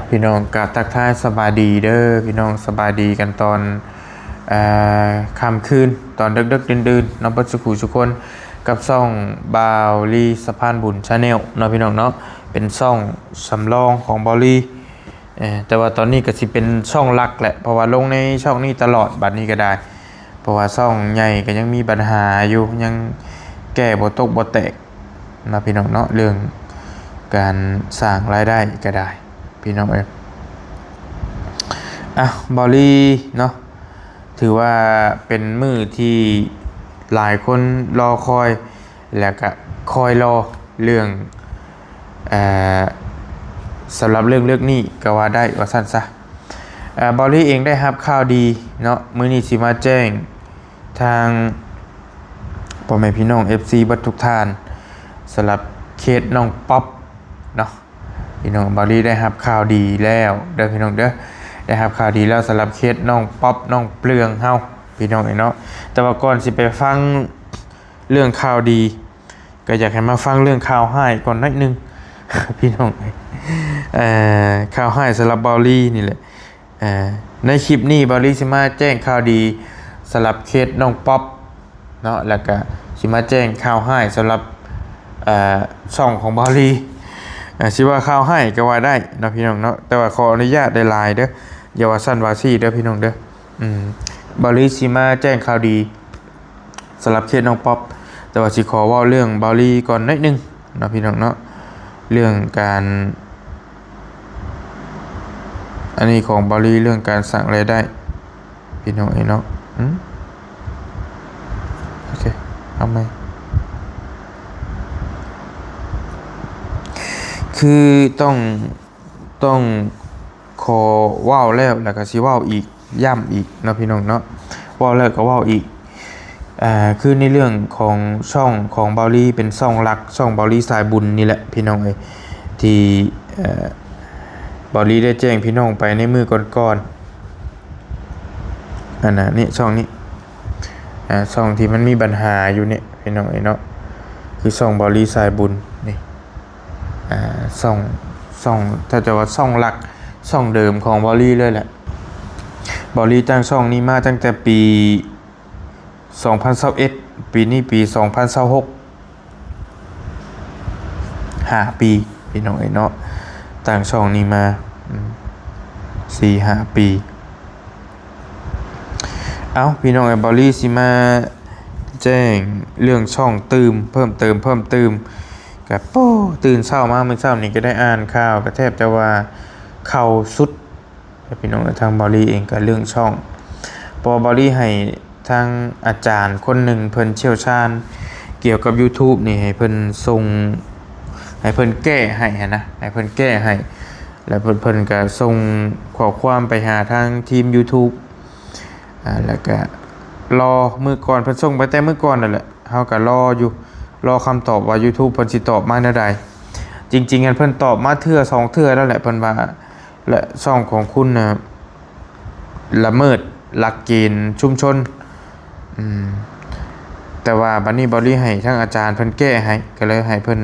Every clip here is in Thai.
พี่น้องกับทักทายสบายดีเด้อพี่น้องสบายดีกันตอนค่ำคืนตอนดึกๆดื่นๆน้องปัจจุบันทุกคนกับซ่องบาวลีสะพานบุญชาแนลเนาะพี่น้องเนาะเป็นซ่องสำรองของบาวลีแต่ว่าตอนนี้ก็สิเป็นช่องหลักแหละเพราะว่าลงในช่องนี้ตลอดบัดนี้ก็ได้เพราะว่าช่องใหญ่ก็ยังมีปัญหาอยู่ยังแก้บ่ตกบ่แตกนะพี่น้องเนาะเรื่องการสร้างรายได้ก็ได้พี่น้องบอลลี่เนาะถือว่าเป็นมือที่หลายคนรอคอยแล้วก็คอยรอเรื่องสำหรับเรื่องนี้ก็ว่าได้ว่าสั้นซะบอลลี่เองได้รับข่าวดีเนาะมื้อนี้สิมาแจ้งทางพ่อแม่พี่น้อง FC บัดทุกท่านสำหรับเคสน้องป๊อปเนาะพี่น้องบอลลี่ได้รับข่าวดีแล้วเด้อพี่น้องเด้อได้รับข่าวดีแล้วสำหรับเคสน้องป๊อปน้องเปลืองเฮาพี่น้องเนาะแต่ว่าก่อนสิไปฟังเรื่องข่าวดีก็อยากให้มาฟังเรื่องข่าวให้ก่อนนิดนึง พี่น้องข่าวให้สำหรับบอลลี่นี่แหละในคลิปนี้บอลลี่สิมาแจ้งข่าวดีสำหรับเคสน้องป๊อปเนาะแล้วก็สิมาแจ้งข่าวให้สำหรับช่องของบอลลี่สิว่าข่าวให้ก็ว่าได้นะพี่น้องเนาะแต่ว่าขออนุญาตได้ลายเด้ออย่าว่าสั้นว่าซี่เด้อพี่น้องเด้อบอลลี่สิมาแจ้งข่าวดีสำหรับเคสน้องป๊อปแต่ว่าสิขอเว้าเรื่องบอลลี่ก่อนนิดนึงนะพี่น้องเนาะเรื่องการอันนี้ของบอลลี่เรื่องการสั่งรายได้พี่น้องเนาะโอเคเอาไหมคือต้องขอว้าวแล้วก็สิว้าวอีกย้ำอีกเนาะพี่น้องเนาะว้าวแล้วก็ว้าวอีกคือในเรื่องของช่องของบอลลี่เป็นช่องหลักช่องบอลลี่สายบุญนี่แหละพี่น้องที่บอลลี่ได้แจ้งพี่น้องไปในมือก่อนนี่ช่องนี้ช่องที่มันมีปัญหาอยู่เนี่ยพี่น้องเนาะคือช่องบอลลี่สายบุญนี่ช่องถ้าจะว่าช่องหลักช่องเดิมของบอลลี่เลยแหละบอลลี่ตั้งช่องนี้มาตั้งแต่ปี2021ปีนี้ปี2026 5 ปีพี่น้องเนาะตั้งช่องนี้มา 4-5 ปีพี่น้องบอลลี่สิมาแจ้งเรื่องช่องเพิ่มเติมกับตื่นเช้ามาเมื่อเช้านี้ก็ได้อ่านข่าวก็แทบจะว่าเข้าสุดพี่น้องทางบอลลี่เองก็เรื่องช่องพอบอลลี่ให้ทางอาจารย์คนหนึ่งเพิ่นเชี่ยวชาญเกี่ยวกับ YouTube นี่ให้เพิ่นส่งให้เพิ่นแก้ให้นะให้เพิ่นแก้ให้แล้วเพิ่นก็ส่งข้อความไปหาทางทีม YouTube แล้วก็รอมื้อก่อนเพิ่นส่งไปแต่มื้อก่อนนั่นแหละเฮาก็รอคำตอบว่า YouTube เพิ่นสิตอบมาแนวใดจริงๆอันเพิ่นตอบมาเทื่อ2เทื่อแล้วแหละเพิ่นว่าและช่องของคุณน่ะละเมิดหลักเกณฑ์ชุมชนแต่ว่าบัดนี้บอลลี่ให้ทางอาจารย์เพิ่นแก้ให้ก็เลยให้เพิ่น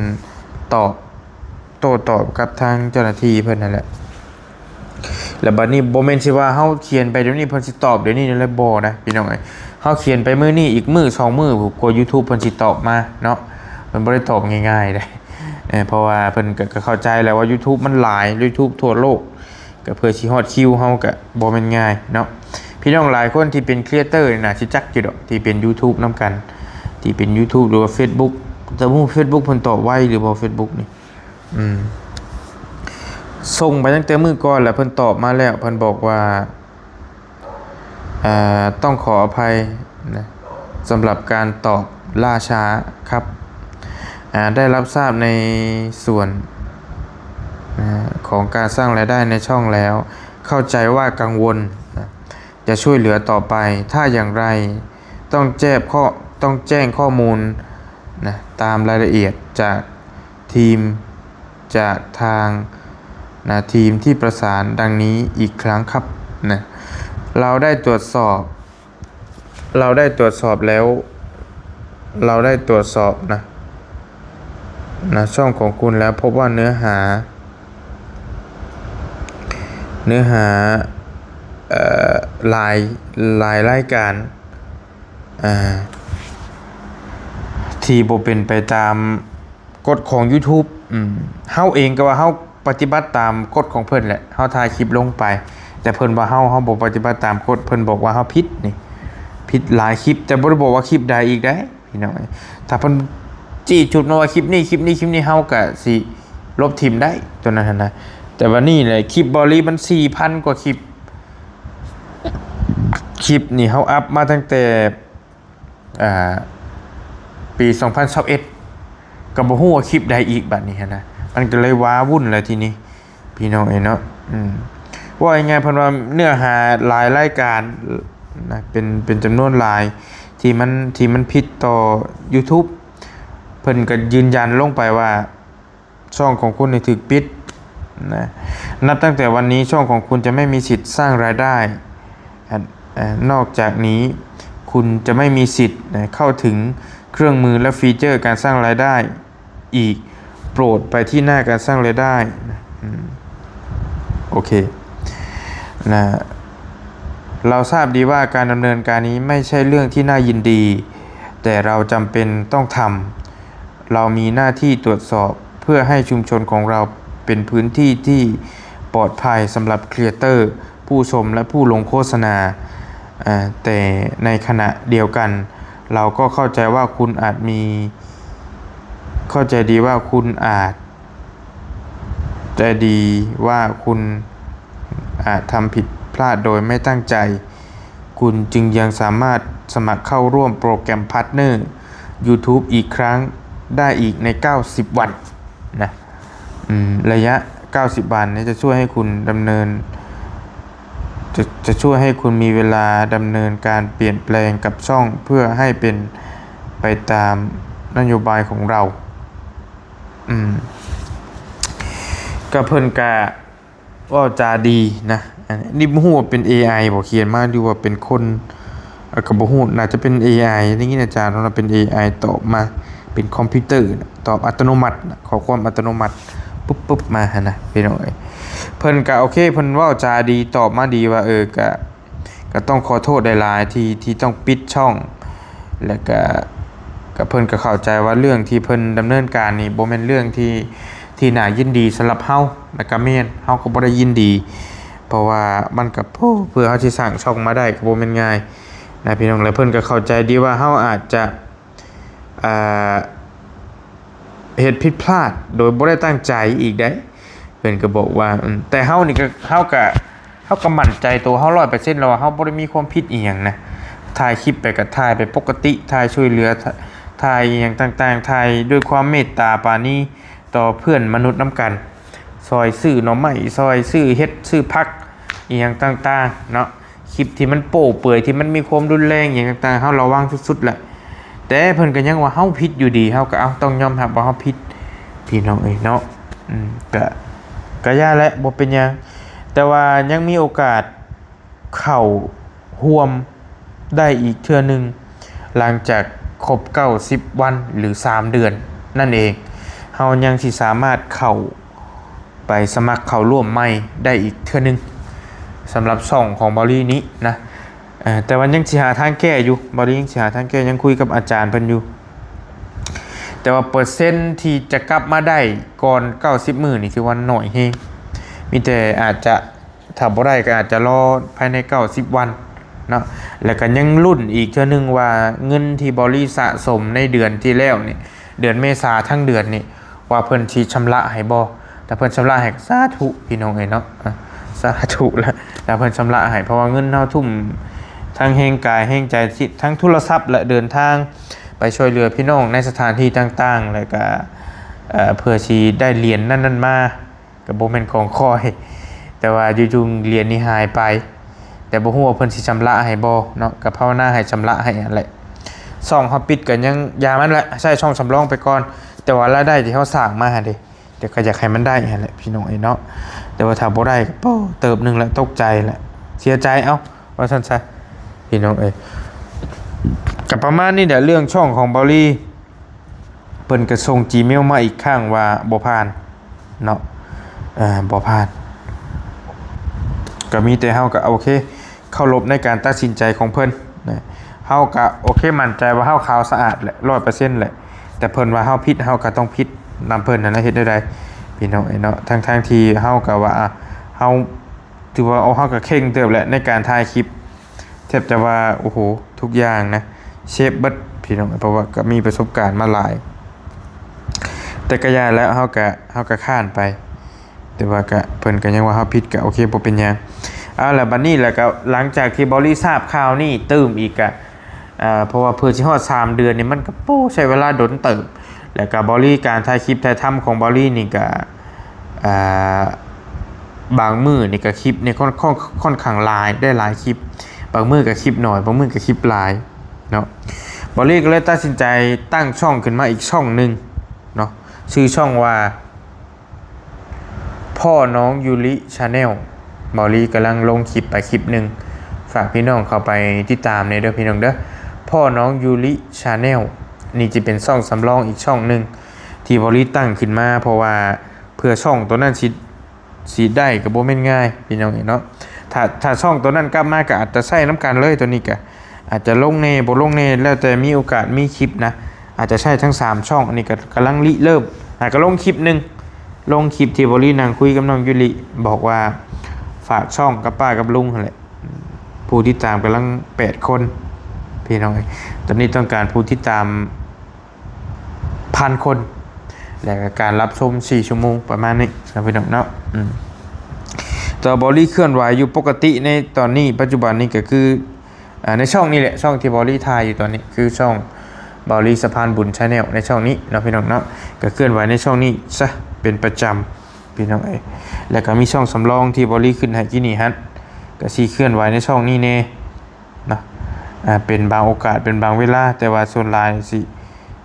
โต้ตอบกับทางเจ้าหน้าที่เพิ่นนั่นแหละแล้วบัดนี้บ่แม่นสิว่าเฮาเขียนไปเดี๋ยวนี้เพิ่นสิตอบเดี๋ยวนี้เลยบ่นะพี่น้องเฮาเขียนไปมื้อนี้อีกมื้อ2มื้อกว่า YouTube เพิ่นสิตอบมาเนาะมันบ่ได้ตอบง่ายๆเด้เพราะว่าเพิ่นก็เข้าใจแล้วว่า YouTube มันหลาย YouTube ทั่วโลกก็เพื่อสิฮอดคิวเฮาก็บ่แม่นง่ายเนาะพี่น้องหลายคนที่เป็นครีเอเตอร์นี่น่าสิจักอยู่ดอกที่เป็น YouTube นำกันที่เป็น YouTube หรือว่า Facebook แต่บ่ Facebook เพิ่นตอบไวหรือบ่ Facebook นี่ส่งไปตั้งแต่มื้อก่อนแล้วเพิ่นตอบมาแล้วเพิ่นบอกว่าต้องขออภัยนะสำหรับการตอบล่าช้าครับได้รับทราบในส่วนของการสร้างรายได้ในช่องแล้วเข้าใจว่ากังวลจะช่วยเหลือต่อไปถ้าอย่างไรต้องแจ้งข้อมูลนะตามรายละเอียดจากทางทีมที่ประสานดังนี้อีกครั้งครับนะเราได้ตรวจสอบแล้วเราได้ตรวจสอบนะช่องของคุณแล้วพบว่าเนื้อหา เนื้อหาเอ่อหลายรายการที่บ่เป็นไปตามกฎของ YouTube เฮาเองก็ว่าเฮาปฏิบัติตามกฎของเพิ่นแหละเฮาถ่ายคลิปลงไปแต่เพิ่นว่าเฮาบ่ปฏิบัติตามกฎเพิ่นบอกว่าเฮาผิดนี่ผิดหลายคลิปแต่บ่ได้บอกว่าคลิปใดอีกได้พี่น้องถ้าเพิ่นจี้จุดมาว่าคลิปนี้เฮาก็สิลบทิ่มได้ตัวนั้นนะแต่ว่านี่แหละคลิปบอลี่มัน 4,000 กว่าคลิปนี่เฮาอัพมาตั้งแต่ปี2021ก็บ่ฮู้ว่าคลิปใดอีกบัดนี้นะมันก็เลยว้าวุ่นเลยทีนี้พี่น้องเนาะว่ายังไงเพิ่นว่าเนื้อหาหลายรายการนะเป็นจำนวนหลายที่มันผิดต่อ YouTube เพิ่นก็ยืนยันลงไปว่าช่องของคุณนี่ถูกปิดนะนับตั้งแต่วันนี้ช่องของคุณจะไม่มีสิทธิ์สร้างรายได้นอกจากนี้คุณจะไม่มีสิทธิ์เข้าถึงเครื่องมือและฟีเจอร์การสร้างรายได้อีกโปรดไปที่หน้าการสร้างรายได้โอเคนะเราทราบดีว่าการดำเนินการนี้ไม่ใช่เรื่องที่น่ายินดีแต่เราจำเป็นต้องทำเรามีหน้าที่ตรวจสอบเพื่อให้ชุมชนของเราเป็นพื้นที่ที่ปลอดภัยสำหรับครีเอเตอร์ผู้ชมและผู้ลงโฆษณาแต่ในขณะเดียวกันเราก็เข้าใจว่าคุณอาจทำผิดพลาดโดยไม่ตั้งใจคุณจึงยังสามารถสมัครเข้าร่วมโปรแกรมพาร์ทเนอร์ YouTube อีกครั้งได้อีกใน90วันนะระยะ90วันนี้จะช่วยให้คุณจะช่วยให้คุณมีเวลาดำเนินการเปลี่ยนแปลงกับช่องเพื่อให้เป็นไปตามนโยบายของเราก็เพิ่นกะว่าจาดีนะนี่บ่ฮู้ว่าเป็น AI บ่เขียนมาดูว่าเป็นคนก็บ่ฮู้น่าจะเป็น AI อย่างงี้นะอาจารย์ว่าเป็น AI ตอบมาเป็นคอมพิวเตอร์ตอบอัตโนมัติข้อความอัตโนมัติปุ๊บมาหั่นนะพี่น้องเพิ่นก็โอเคเพิ่นเว้าจาดีตอบมาดีว่าก็ต้องขอโทษหลายๆที่ต้องปิดช่องแล้วก็เพิ่นก็เข้าใจว่าเรื่องที่เพิ่นดำเนินการนี่บ่แม่นเรื่องที่น่ายินดีสำหรับเฮาแล้วก็แม่นเฮาก็บ่ได้ยินดีเพราะว่ามันก็เพื่อเฮาสิสร้างช่องมาได้ก็บ่แม่นง่ายนะพี่น้องและเพิ่นก็เข้าใจดีว่าเฮาอาจจะเหตุผิดพลาดโดยบ่ได้ตั้งใจอีกได้เพิ่นก็บอกว่าแต่เฮานี่ก็เฮาก็มั่นใจตัวเฮา 100% แล้วว่าเฮาบ่ได้มีความผิดอีหยังนะถ่ายคลิปไปก็ถ่ายไปปกติถ่ายช่วยเหลือถ่ายอย่างต่างๆถ่ายด้วยความเมตตาปราณีต่อเพื่อนมนุษย์น้ำกันซอยซื้อหน่อไม้ซอยซื้อเฮ็ดซื้อผักอีหยังต่างๆเนาะคลิปที่มันโป้เปื่อยที่มันมีความรุนแรงอย่างต่างๆเฮาระวังสุดๆแหละแต่เพิ่นก็ยังว่าเฮาผิดอยู่ดีเฮาก็ต้องยอมรับว่าเฮาผิดพี่น้องเนาะก็ย่าและบ่เป็นหยังแต่ว่ายังมีโอกาสเข้าร่วมได้อีกเทื่อนึงหลังจากครบ90วันหรือ3เดือนนั่นเองเฮายังสิสามารถเข้าไปสมัครเข้าร่วมใหม่ได้อีกเทื่อนึงสำหรับช่องของบอลี่นี้นะแต่ว่ายังสิหาทางแก้อยู่บอลี่ยังสิหาทางแก้ยังคุยกับอาจารย์เพิ่นอยู่แต่ว่าเปอร์เซ็นต์ที่จะกลับมาได้ก่อน90มื้อนี่ถือว่าน้อยแฮงมีแต่อาจจะถ้าบ่ได้ก็อาจจะรอภายใน90วันเนาะแล้วก็ยังลุ้นอีกเทื่อนึงว่าเงินที่บริสะสมในเดือนที่แล้วนี่เดือนเมษาทั้งเดือนนี่ว่าเพิ่นสิชำระให้บ่แต่เพิ่นชำระให้สาธุพี่น้องเนาะสาธุแล้วเพิ่นชำระให้เพราะว่าเงินเฮาทุ่มทั้งแห่งกายแห่งใจทั้งโทรศัพท์และเดินทางไปช่วยเหลือพี่น้องในสถานที่ต่างๆแล้วก็เพื่อสิได้เหรียญนั่นมาก็บ่แม่นของคอยแต่ว่าอยู่ๆเหรียญนี้หายไปแต่บ่ฮู้ว่าเพิ่นสิชำระให้บ่เนาะก็ภาวนาให้ชำระให้นั่นแหละช่องเฮาปิดก็ยังยามันแหละใช้ช่องสำรองไปก่อนแต่ว่ารายได้ที่เฮาสร้างมาเด้เดี๋ยวก็อยากให้มันได้นั่นแหละพี่น้องเนาะแต่ว่าถ้าบ่ได้ก็เติบนึงแล้วตกใจแหละเสียใจเอ้าว่าซั่นซะพี่น้องก็ประมาณนี้เดี๋ยวเรื่องช่องของบอลี่เพิ่นก็ส่ง Gmail มาอีกครั้งว่าบ่ผ่านเนาะบ่ผ่าน ก็มีแต่เฮาก็โอเคเคารพในการตัดสินใจของเพิ่นนะเฮาก็โอเคมั่นใจว่าเฮาขาวสะอาดแหละ 100% แหละแต่เพิ่นว่าเฮาผิดเฮาก็ต้องผิดนำเพิ่นนั่นนะเฮ็ดได้ใดพี่น้องเนาะทั้งที่เฮาก็ว่าเฮาถือว่าเฮาก็เข่งเติบแหละในการถ่ายคลิปแทบจะว่าโอ้โหทุกอย่างนะเชฟเบิดพี่น้องเพราะว่าก็มีประสบการณ์มาหลายแต่ก็ย่าแล้วเฮาก็ข้านไปแต่ว่าก็เพิ่นก็ยังว่าเฮาผิดก็โอเคบ่เป็นหยังเอาล่ะบัดนี้แล้วก็หลังจากที่บริทราบข่าวนี่ตื้มอีกอะเพราะว่าเพื่อสิฮอด3เดือนนี่มันก็โป้ใช้เวลาดนเติบแล้วก็บริการถ่ายคลิปถ่ายทำของบรินี่ก็บางมื้อนี่ก็คลิปนี่ค่อนข้างหลายได้หลายคลิปบางมื้อก็คลิปน้อยบางมื้อก็คลิปหลายเนาะบริก็เลยตัดสินใจตั้งช่องขึ้นมาอีกช่องนึงเนาะชื่อช่องว่าพ่อน้องยูริชาแนลบอลี่กำลังลงคลิปไปคลิปหนึ่งฝากพี่น้องเข้าไปติดตามในเด้อพี่น้องเด้อพ่อน้องยูริชาแนลนี่จะเป็นช่องสำรองอีกช่องหนึ่งที่บอลี่ตั้งขึ้นมาเพราะว่าเพื่อช่องตัวนั้นสิได้กับโบเม่นง่ายพี่น้องเนาะถ้าช่องตัวนั้นกลับมาก็อาจจะใส่น้ำกันเลยตัวนี้ก็อาจจะลงเนบ่ลงเนแล้วแต่มีโอกาสมีคลิปนะอาจจะใช่ทั้ง3ช่องอันนี้ก็กำลังเริ่มก็ลงคลิปนึงลงคลิปที่บรินางคุยกับน้องยุริบอกว่าฝากช่องกับป้ากับลุงแหละผู้ที่ตามกำลัง8 คนพี่น้องตอนนี้ต้องการผู้ที่ตาม1,000 คนและการรับชม4 ชั่วโมงประมาณนี้นะพี่น้องเนาะตัวบริเคลื่อนไหวอยู่ปกติในตอนนี้ปัจจุบันนี้ก็คือในช่องนี้แหละช่องที่บริถ่ายอยู่ตอนนี้คือช่องบริสะพานบุญชาแนลในช่องนี้นะพี่น้องเนาะก็เคลื่อนไหวในช่องนี้ซะเป็นประจำพี่น้องแล้วก็มีช่องสำรองที่บริขึ้นให้ที่นี่ฮะก็ซีเคลื่อนไหวในช่องนี้เน่นะเป็นบางโอกาสเป็นบางเวลาแต่ว่าส่วนลายสิ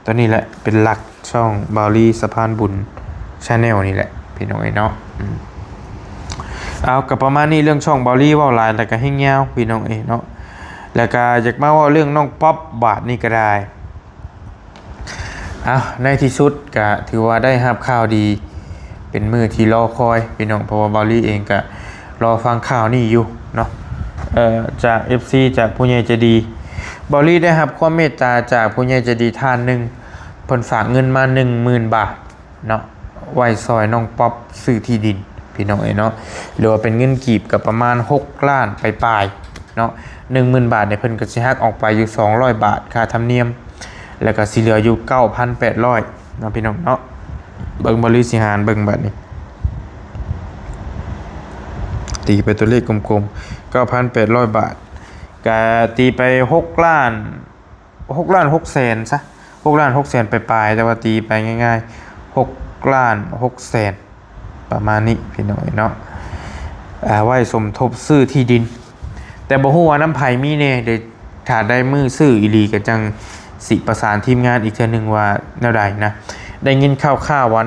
ตอนนี้แหละเป็นหลักช่องบริสะพานบุญชาแนลนี่แหละพี่น้องเนาะเอากับประมาณนี้เรื่องช่องบริว่าลายแล้วก็ให้เงาพี่น้องเนาะแล้วก็อยากมาว่าเรื่องน้องป๊อปบาทนี่ก็ได้ในที่สุดก็ถือว่าได้รับข่าวดีเป็นมือที่รอคอยพี่น้องเพราะว่าบอลลี่เองก็รอฟังข่าวนี่อยู่เนาะจาก FC จากผู้ใหญ่ใจดีบอลลี่ได้รับความเมตตาจากผู้ใหญ่ใจดีท่านหนึ่งเพิ่นฝากเงินมา 10,000 บาทเนาะไว้ซอยน้องป๊อปซื้อที่ดินพี่น้องเนาะหรือว่าเป็นเงินกีบกับประมาณ6 ล้านปลายๆเนาะ 10,000 บาทเนี่ยเพิ่นก็สิหักออกไปอยู่200 บาทค่าธรรมเนียมแล้วก็สิเหลืออยู่ 9,800 เนาะพี่น้องเนาะเบิ่งบริสิหารเบิ่งบัดนี้ตีไปตัวเลขกลมๆ 9,800 บาทก็ตีไป6 ล้าน6 แสนซะ6 ล้าน 6 แสนปลายๆแต่ว่าตีไปง่ายๆ6 ล้าน 6 แสนประมาณนี้พี่น้องเนาะไว้สมทบซื้อที่ดินแต่บ่ฮู้ว่าน้ำไผมีแน่เดี๋ยวถ้าได้มือซื้ออีหลีก็จังสิประสานทีมงานอีกเทื่อนึงว่าแนวใดนะได้ยินข่าวๆว่า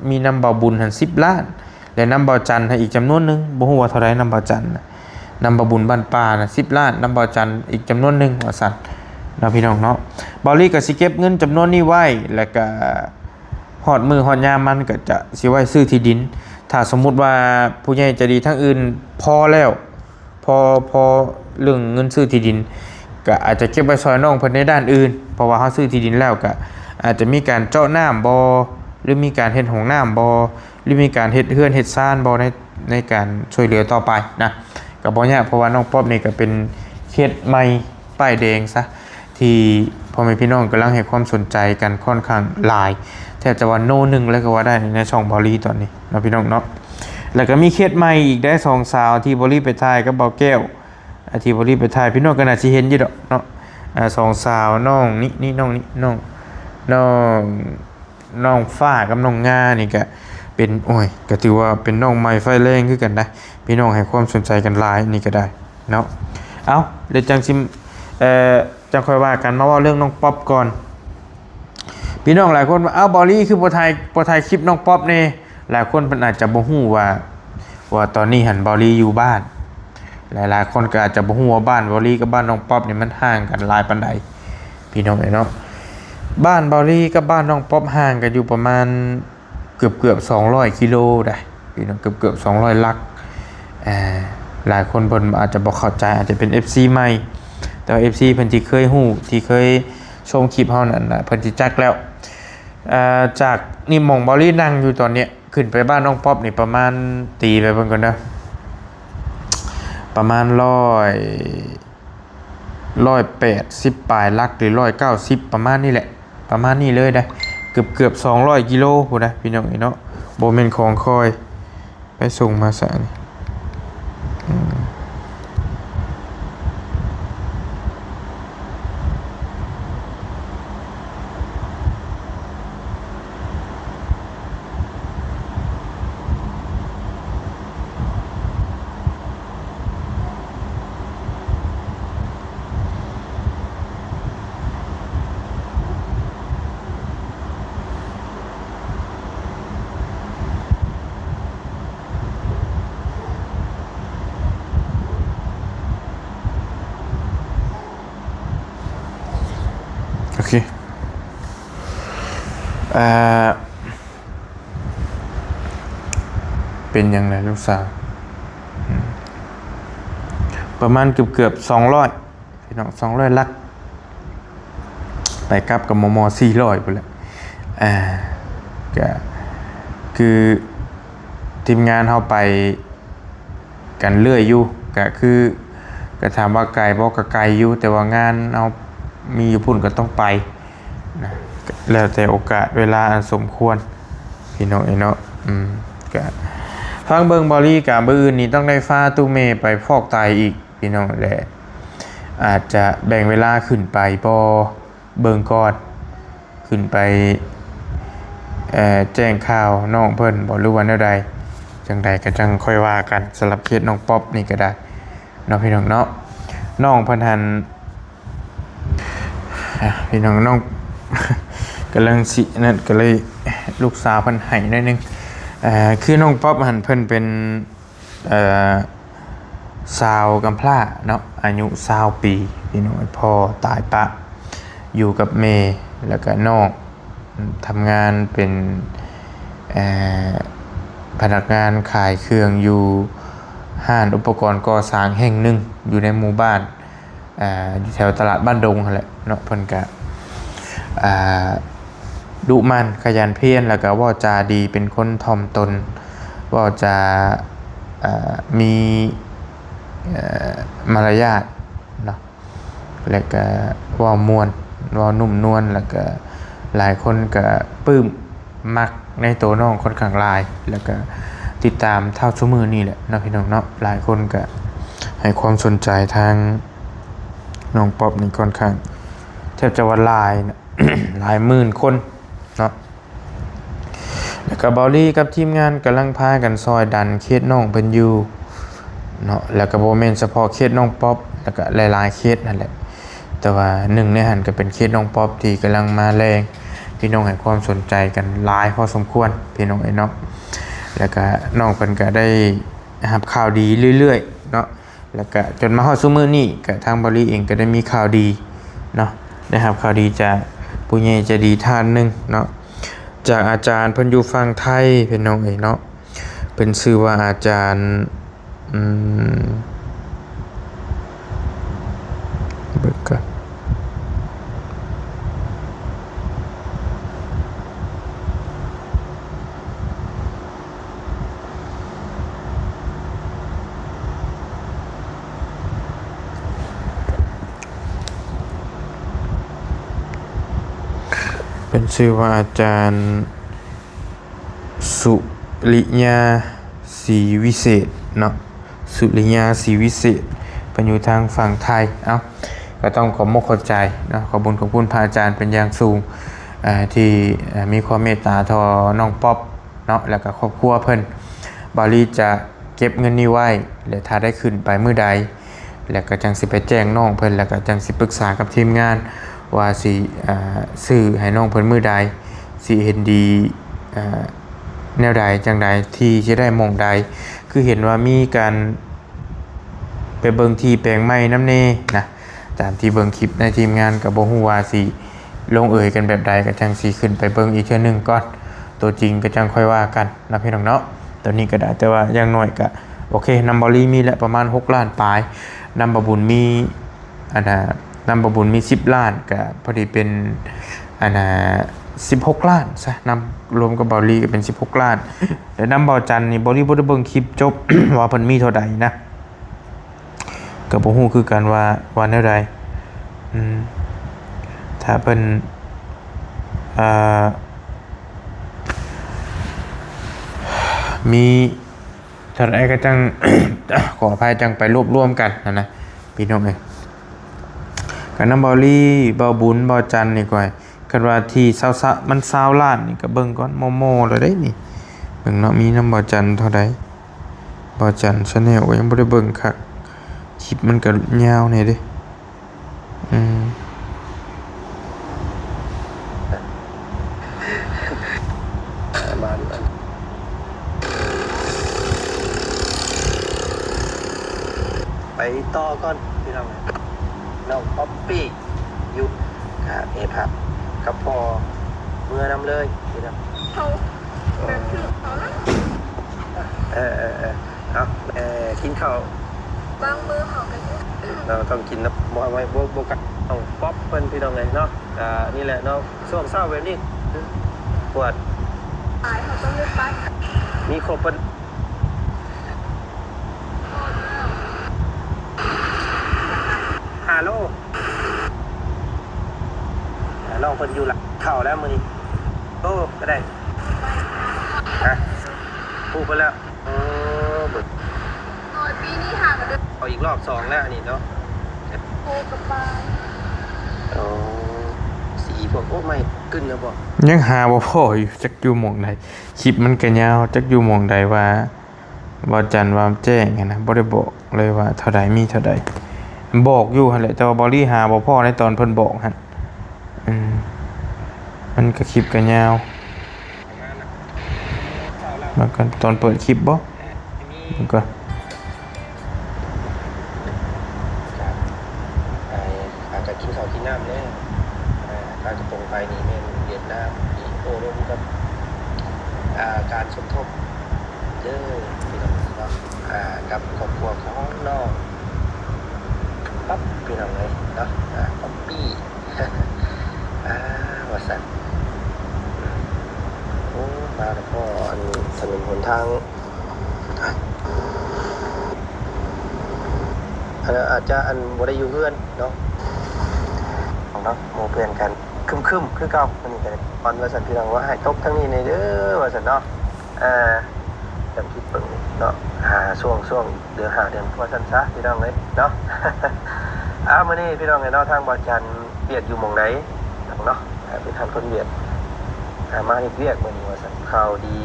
มีน้ำเบาบุญหัน10 ล้านและน้ำเบาจันทร์ให้อีกจำนวนนึงบ่ฮู้ว่าเท่าใดน้ำเบาจันทร์น้ำเบาบุญบ้านป่านะ10 ล้านน้ำเบาจันทร์อีกจำนวนนึงว่าซั่นนะพี่น้องเนาะบอลลี่ก็สิเก็บเงินจำนวนนี้ไว้แล้วก็ฮอดมือฮอดยามมันก็จะสิไว้ซื้อที่ดินถ้าสมมุติว่าผู้ใหญ่ใจดีทั้งอื่นพอแล้วพอเรื่องเงินซื้อที่ดินก็อาจจะเก็บไว้ซอยน้องเพิ่นในด้านอื่นเพราะว่าเฮาซื้อที่ดินแล้วก็อาจจะมีการเจาะน้ำบ่หรือมีการเฮ็ดห้องน้ำบ่หรือมีการเฮ็ดเฮือนเฮ็ดซ่านบ่ในการช่วยเหลือต่อไปนะก็บ่ยากเพราะว่าน้องป๊อบนี่ก็เป็นเขตใหม่ป้ายแดงซะที่พ่อแม่พี่น้องกำลังให้ความสนใจกันค่อนข้างหลายแทบจะว่าโนนึงแล้วก็ว่าได้ในช่องบอลลี่ตอนนี้เนาะพี่น้องเนาะแล้วก็มีเขตใหม่อีกได้2 สาวที่บอลลี่ไปถ่ายกับเบาแก้วที่บริไปถ่ายพี่น้องก็น่าสิเห็นอยู่ดอกเนาะ2 สาวน้องนี่น้องฟ้ากับน้องงานี่ก็เป็นก็ถือว่าเป็นน้องใหม่ไฟแรงคือกันนะพี่น้องให้ความสนใจกันหลายนี่ก็ได้เนาะเอาเดี๋ยวจังจังค่อยว่ากันมาว่าเรื่องน้องป๊อปก่อนพี่น้องหลายคนว่าบอลลี่คือบ่ถ่ายคลิปน้องป๊อปนี่หลายคนเพิ่นอาจจะบ่ฮู้ว่าตอนนี้หันบอลลี่อยู่บ้านหลายๆคนก็อาจจะบ่ฮู้ว่าบ้านบอลลี่กับบ้านน้องป๊อปนี่มันห่างกันหลายปานใดพี่น้องเนาะบ้านบอลลี่กับบ้านน้องป๊อปห่างกันอยู่ประมาณเกือบ200 กิโลได้พี่น้องเกือบ200 ลัก หลายคนเพิ่นอาจจะบ่เข้าใจอาจจะเป็น FC ใหม่แต่ว่า FC เพิ่นที่เคยฮู้ที่เคยชมคลิปเฮานั่นน่ะเพิ่นสิจักแล้วจากนี่หม่องบอลลี่นั่งอยู่ตอนเนี้ยขึ้นไปบ้านน้องป๊อปนี่ประมาณตีไปเบิ่งก่อนนะประมาณ180ปลายลักหรือ190ประมาณนี้แหละประมาณนี้เลยนะเกือบ200กิโลพุ่นนะพี่น้องเนาะบ่แม่นของคอยไปส่งมาซะนี่โอเคเป็นยังไงลูกสาวประมาณเกือบ200พี่น้อง200ลักไปกลับกับม400พุ่นแหละก็คือทีมงานเฮาไปกันเรื่อยอยู่ก็คือก็ถามว่าไกลบ่ก็ไกลอยู่แต่ว่างานเอามีอยู่พุ่นก็ต้องไปนะแล้วแต่โอกาสเวลาอันสมควรพี่น้องเนาะก็ฟังเบิ่งบอลี่กับมื้ออื่นนี้ต้องได้ฟ้าตู้เมไปฟอกไตอีกพี่น้องแหละอาจจะแบ่งเวลาขึ้นไปบ่เบิ่งก่อนขึ้นไปแจ้งข่าวน้องเพิ่นบ่รู้ว่าแนวใดจังใดก็จังค่อยว่ากันสำหรับเคสน้องป๊อปนี่ก็ได้เนาะพี่น้องเนาะน้องเพิ่นหันพี่น้องน้อง กำลังสินั่นก็เลยลูกสาวเพิ่นให้หน่อยนึงคือน้องป๊อปหันเพิ่นเป็นสาวกำพร้าเนาะอายุ20ปีพี่น้องพ่อตายปะอยู่กับเมย์แล้วก็น้องทำงานเป็นพนักงานขายเครื่องอยู่ห้างอุปกรณ์ก่อสร้างแห่งหนึ่งอยู่ในหมู่บ้านอยู่แถวตลาดบ้านดงนั่นแหละเนาะเพิ่นก็ดุมันขยันเพียรแล้วก็ว่าจาดีเป็นคนถ่อมตนว่าจะมีมารยาทเนาะแล้วก็ว่าม่วนว่านุ่มนวลแล้วก็หลายคนก็ปลื้มมักในตัวน้องค่อนข้างหลายแล้วก็ติดตามเท่าชั่วมือนี่แหละเนาะพี่น้องเนาะหลายคนก็ให้ความสนใจทางน้องป๊อปนี่ค่อนข้างแทบจะว่าหลายนะ หลายหมื่นคนเนาะแล้วก็บอลลี่กับทีมงานกำลังพากันซอยดันเคสน้องเพิ่นอยู่เนาะแล้วก็บ่แม่นเฉพาะเคสน้องป๊อปแล้วก็หลายๆเคสนั่นแหละแต่ว่าหนึ่งในหันก็เป็นเคสน้องป๊อปที่กำลังมาแรงพี่น้องให้ความสนใจกันหลายพอสมควรพี่น้องเนาะแล้วก็น้องเพิ่นก็ได้รับข่าวดีเรื่อยๆเนาะแล้วก็จนมาฮอดซุมื้อนี้ก็ทางบอลลี่เองก็ได้มีข่าวดีเนาะได้รับข่าวดีจากผู้ใหญ่ใจดีท่านหนึ่งเนาะจากอาจารย์เพิ่นอยู่ฝั่งไทยพี่น้องเนาะเป็นชื่อว่าอาจารย์เบิกก่อนเป็นชื่อว่าอาจารย์สุริยาศรีวิเศษเนาะสุริยาศรีวิเศษเป็นอยู่ทางฝั่งไทยก็ต้องขอขอบใจนะขอบคุญของคุณพระอาจารย์เป็นอย่างสูงที่มีความเมตตาต่อน้องป๊อปเนาะแล้วก็ครอบครัวเพิ่นบาลีจะเก็บเงินนี้ไว้และถ้าได้ขึ้นไปมื้อใดแล้วก็จังสิไปแจ้งน้องเพิ่นแล้วก็จังสิปรึกษากับทีมงานว่าสิซื้อให้น้องเพิ่นมื้อใดสิเห็นดีแนวใดจังใดที่จะได้มองใดคือเห็นว่ามีการไปเบิ่งที่แปลงไม้น้ำเน่นะตามที่เบิ่งคลิปในทีมงานกับบ่ฮู้ว่าสิลงเอ่ยกันแบบใดก็จังสิขึ้นไปเบิ่งอีกเทื่อนึงก่อนตัวจริงก็จังค่อยว่ากันนะพี่น้องเนาะตัวนี้ก็ได้แต่ว่าอย่างน้อยก็ โอเคนำบอลี่มีแหละประมาณ6ล้านปลายนำบบุญมีอันน่ะนำบบุญมี10ล้านก็พอดีเป็นอันน่ะ16ล้านซะนำรวมกับบอลี่ก็เป็น16ล้านแต่นำบอจันนี่บอลี่บ่ได้เบิ่งคลิปจบ ว่าเพิ่นมีเท่าใดนะก็บ่ฮู้คือกันว่าแนวใดถ้าเพิ่นมีเท่าไรก็จัง ขออภัยจังไปรวบรวมกันนะพี่น้องเอ้ยกันน้ำบอลี่บอบุญบอจันนี่ก่อยกันว่าที่มัน20ล้านนี่ก็เบิ่งก่อนโมแล้วได้นี่เบิ่งเนาะมีน้ำบอจันเท่าใดบอจัน Channel ยังบ่ได้เบิ่งคักคลิปมันก็ยาวแน่เด้ไปต่อก่อนพี่น้องน้องป๊อปปี้อยู่เอพับกับพอเมื่อนำเลยพี่น้องเขาแบบคือเขาละเอากินข้าวบางมือเขากันเราต้องกินนะบ่ไว้บ่กัดเอาป๊อปเพิ่นพี่น้องเลยเนาะนี่แหละเนาะช่วงเช้าแบบนี้ปวดตายเขาต้องเลือกไปมีครบเพิ่นฮัลโหลน้องเพิ่นอยู่หลังเข่าแล้วมื้อนี้โอ้ก็ได้ฮะพูดไปแล้วบึกปีนี้หากันเด้อเอาอีกรอบ2แล้วนี่เนาะโคกับปลาสีพวกโอ้ไม่ขึ้นแล้วบ่ยังหาบ่พออยู่จักอยู่หม่องใดคลิปมันก็ยาวจักอยู่หม่องใดว่าบ่จันว่าแจ้งนะบ่ได้บอกเลยว่าเท่าใดมีเท่าใดบอกอยู่หั่นแหละแต่ว่าบอลี่หาบ่พอในตอนเพิ่นบอกหั่นมันก็คลิปก็ยาวมันก็ตอนเปิดคลิปบ่มันก็อาจจะกินข้าวกินน้ำเนี่ยการจะตรงไปนี่แม่นเวียดนามนี่โอ้ร่วมกับการสมทบเด้อพี่น้องเนาะกับครอบครัวของน้องปั๊บพี่น้องเลยเนาะป๊อปปี้ว่าสันโอ้มาแล้วก็อันถนนหนทางอาจจะอันบ่ได้อยู่เพื่อนเนาะของเนาะโมเพื่อนกันคึมคือเก่าอันนี้กันวันว่าสันพี่น้องว่าให้ตกทั้งนี้ในเด้อว่าสันเนาะจำคิดเปิ่งเนาะช่วงเดือน5 เดือนว่าสันซะพี่น้องเลยเนาะมื้อนี้พี่น้องไอ้เนาะทางบ่อจันเบียดอยู่หม่องไหนเนาะไปทำคนเบียดมาเฮ็ดเวียกมื้อนี้ว่าซั่นข่าวดี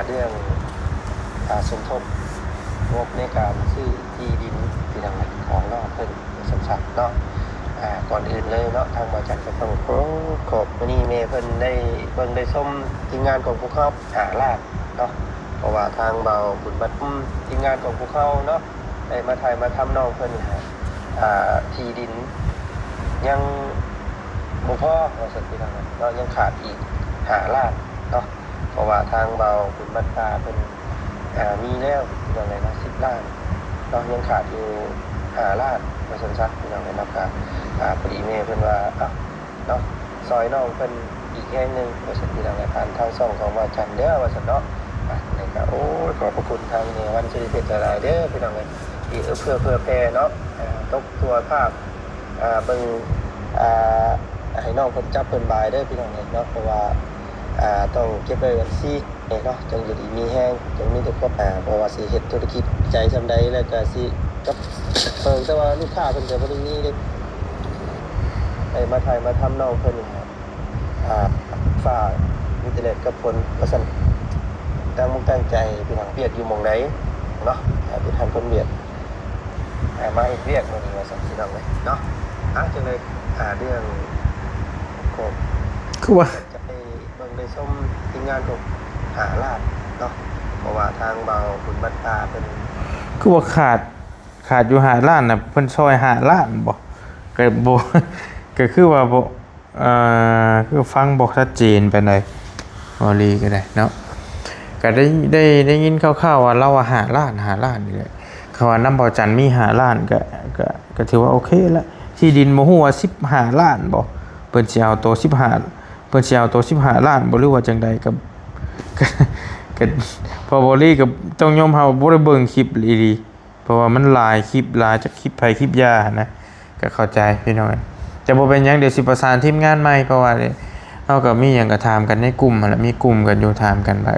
เรื่องสมทบงบในการซื้อที่ดินพี่น้องของเนาะเพิ่นสักเนาะก่อนอื่นเลยเนาะทางบ่อจันก็ต้องขอบมื้อนี้แม่เพิ่นได้เบิ่งได้ชมทีมงานของพวกเขาลาดเนาะเพราะว่าทางเบาบุญบัดทีมงานของพวกเขาเนาะได้มาถ่ายมาทำน้องเพิ่นที่ดินยังบ่พอว่าซั่นพี่น้องเนาะยังขาดอีก5 ล้านเนาะเพราะว่าทางเบาบุญบัดตาเพิ่นมีแล้วพี่น้องเลยนะ10 ล้านเนาะยังขาดอยู่5 ล้านว่าซั่นซะพี่น้องเลยนะครับพอดีแม่เพิ่นว่าเนาะซอยน้องเพิ่นอีกแห่งนึงว่าซั่นพี่น้องเลยผ่านทางช่องของว่าจันเด้อว่าซั่นเนาะนี่ก็โอ้ยขอบพระคุณทางนี่วันสิริเพชรหลายเด้อพี่น้องเลยที่เพื่อแพร่เนาะตกตัวภาพเบิ่งให้น้องเพิ่นจับเพิ่นบายเด้อพี่น้องเนาะเพราะว่าต้องเก็บไว้วันซี่เนาะจังอยู่ดีมีแห้งจังมีแต่ครบเพราะว่าสิเฮ็ดธุรกิจใจซำใดแล้วก็สิกับเพิ่นแต่ว่าลูกค้าเพิ่นก็บ่ได้มีเด้ให้มาถ่ายมาทำน้องเพิ่นฝากอินเทอร์เน็ตกับผลว่าซั่นตั้งใจพี่น้องเบียดอยู่หม่องใดเนาะไปทำคนเบียดมาเฮ็ดเวียกมื้อนี้ว่าซั่นพี่น้องเลยเนาะจังเลยเรื่องคือว่าจะไปเบิ่งได้ชมทีมงานของลาดเนาะเพราะว่าทางเบาบุญบัดตาเป็นคือว่าขาดอยู่5 ล้านน่ะเพิ่นซอย5 ล้านบ่ก็บ่ ก็คือว่าบ่คือฟังบ่ชัดเจนปานใดบ่ลีก็ได้เนาะ ก็ได้ยินคร่าวๆว่าเราว่า5 ล้านนี่แหละเขาว่าน้ำบ่อจันทร์มี5 ล้านก็ถือว่าโอเคละที่ดินบ่ฮู้ว่า15 ล้านบ่เพิ่นสิเอาตัว15เพิ่นสิเอาตัว15 ล้านบ่หรือว่าจังใดก็ก็พอบรี่ก็ต้องยอมรับว่าบ่ได้เบิ่งคลิปอีหลีเพราะว่ามันหลายคลิปหลายจากคลิปไผคลิปยานะก็เข้าใจพี่น้องจะบ่เป็นหยังเดี๋ยวสิประสานทีมงานใหม่เพราะว่าเฮาก็มีหยังก็ถามกันในกลุ่มหั่นล่ะมีกลุ่มกันอยู่ถามกันว่า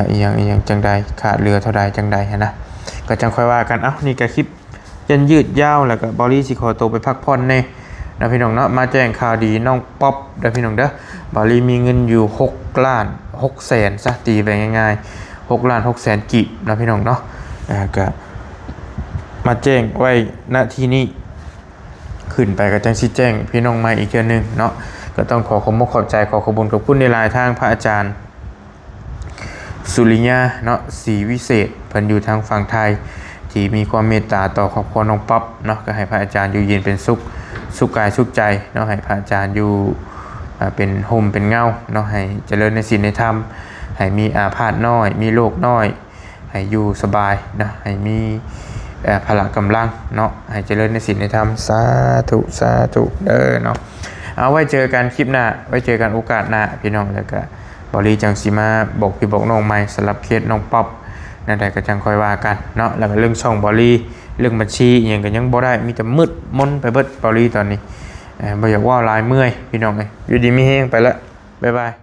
อีหยังจังใดขาดเหลือเท่าใดจังใดหันนะก็จังค่อยว่ากันเอ้านี่ก็คลิปยันยืดยาวแล้วก็บอรี่สิขอตัวไปพักผ่อนแน่นะพี่น้องเนาะมาแจ้งข่าวดีน้องป๊อปเด้อพี่น้องเด้อบอรี่มีเงินอยู่6 ล้าน6 แสนซะตีไปง่ายๆ6 ล้าน6 แสนกีบนะพี่น้องเนาะก็มาแจ้งไว้ณที่นี้ขึ้นไปก็จังสิแจ้งพี่น้องใหม่อีกเทื่อนึงเนาะก็ต้องขอขอบใจขอขอบคุณในหลายทางพระอาจารย์สุริยาเนาะศรีวิเศษเพิ่นอยู่ทางฝั่งไทยที่มีความเมตตาต่อครอบครัวน้องป๊อปเนาะก็ให้พระอาจารย์อยู่เย็นเป็นสุขกายสุขใจเนาะให้พระอาจารย์อยู่เป็นห่มเป็นเงาเนาะให้เจริญในศีลในธรรมให้มีอาพาธน้อยมีโรคน้อยให้อยู่สบายเนาะให้มีพละกำลังเนาะให้เจริญในศีลในธรรมสาธุเด้อเนาะเอาไว้เจอกันคลิปหน้าไว้เจอกันโอกาสหน้าพี่น้องแล้วก็บริจังสีมาบอกพี่บอกน้องใหม่สำหรับเคสน้องป๊อปนั่นใดก็จังคอยว่ากันเนาะแล้วก็เรื่องช่องบริเรื่องบัญชีอย่างก็ยังบ่ได้มีแต่มืดมนไปเบิดบริตอนนี้บ่อยากว่าลายเมื่อยพี่น้องอยู่ดีมีแห้งไปละบ๊ายบาย